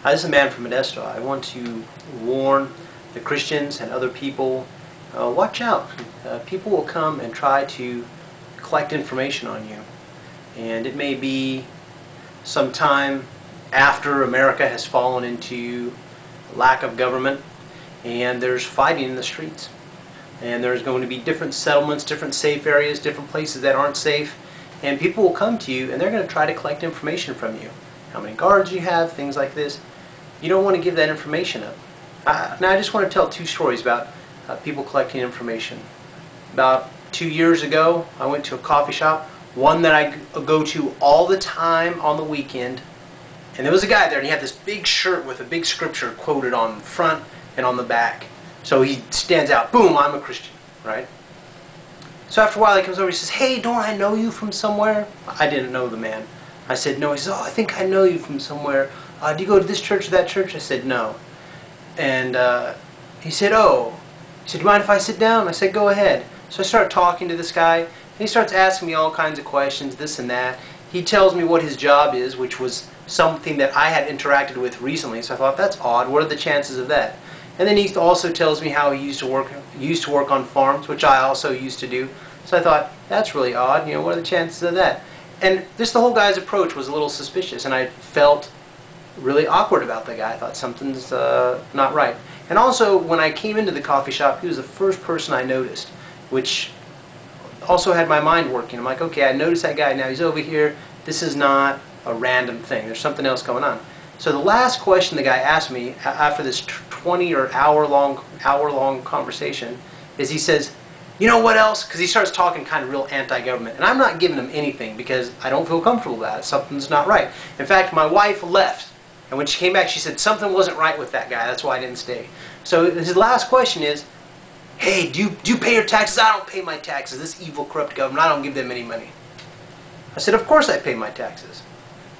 This is a man from Modesto. I want to warn the Christians and other people, watch out. People will come and try to collect information on you. And it may be some time after America has fallen into lack of government and there's fighting in the streets. And there's going to be different settlements, different safe areas, different places that aren't safe. And people will come to you and they're going to try to collect information from you. How many guards you have, things like this. You don't want to give that information up. Now I just want to tell two stories about people collecting information. About 2 years ago, I went to a coffee shop, one that I go to all the time on the weekend. And there was a guy there and he had this big shirt with a big scripture quoted on the front and on the back. So he stands out, boom, I'm a Christian, right? So after a while he comes over, he says, hey, don't I know you from somewhere? I didn't know the man. I said, no. He says, oh, I think I know you from somewhere. Do you go to this church or that church? I said, no. And he said, oh. He said, do you mind if I sit down? I said, go ahead. So I start talking to this guy, and he starts asking me all kinds of questions, this and that. He tells me what his job is, which was something that I had interacted with recently, so I thought, that's odd. What are the chances of that? And then he also tells me how he used to work on farms, which I also used to do. So I thought, that's really odd. You know, what are the chances of that? And just the whole guy's approach was a little suspicious, and I felt really awkward about the guy. I thought something's not right. And also, when I came into the coffee shop, he was the first person I noticed, which also had my mind working. I'm like, okay, I noticed that guy. Now he's over here. This is not a random thing. There's something else going on. So the last question the guy asked me after this 20 or hour-long conversation is he says, you know what else? Because he starts talking kind of real anti-government. And I'm not giving him anything because I don't feel comfortable about it. Something's not right. In fact, my wife left. And when she came back, she said, something wasn't right with that guy. That's why I didn't stay. So his last question is, hey, do you pay your taxes? I don't pay my taxes. This evil, corrupt government, I don't give them any money. I said, of course I pay my taxes.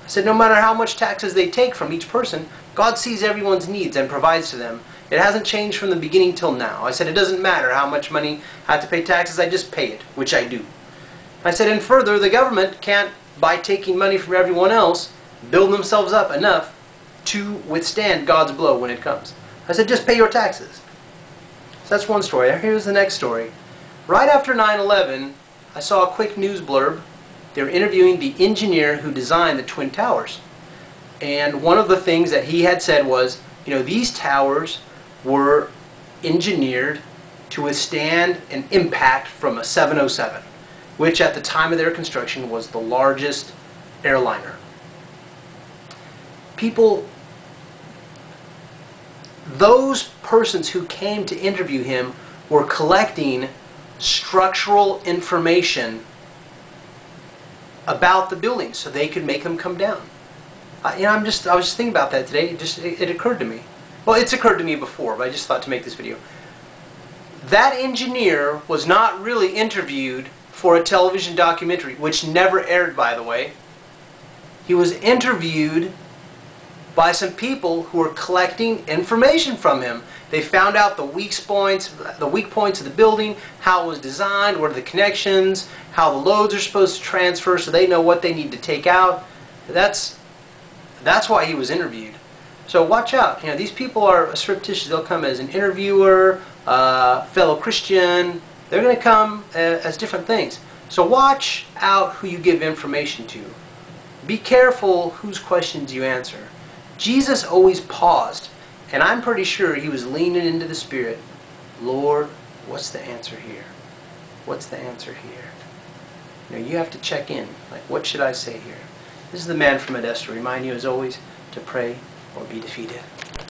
I said, no matter how much taxes they take from each person, God sees everyone's needs and provides to them. It hasn't changed from the beginning till now. I said, it doesn't matter how much money I have to pay taxes, I just pay it, which I do. I said, and further, the government can't, by taking money from everyone else, build themselves up enough to withstand God's blow when it comes. I said, just pay your taxes. So that's one story. Here's the next story. Right after 9/11, I saw a quick news blurb. They were interviewing the engineer who designed the Twin Towers. And one of the things that he had said was, you know, these towers were engineered to withstand an impact from a 707, which at the time of their construction was the largest airliner. People, those persons who came to interview him were collecting structural information about the buildings so they could make them come down. You know, I was just thinking about that today. It occurred to me. Well, it's occurred to me before, but I just thought to make this video. That engineer was not really interviewed for a television documentary, which never aired, by the way. He was interviewed by some people who were collecting information from him. They found out the weak points of the building, how it was designed, what are the connections, how the loads are supposed to transfer so they know what they need to take out. That's why he was interviewed. So watch out. You know, these people are surreptitious. They'll come as an interviewer, fellow Christian. They're going to come as different things. So watch out who you give information to. Be careful whose questions you answer. Jesus always paused, and I'm pretty sure he was leaning into the Spirit. Lord, what's the answer here? What's the answer here? You know, you have to check in. Like, what should I say here? This is the man from Modesto. Remind you, as always, to pray or be defeated.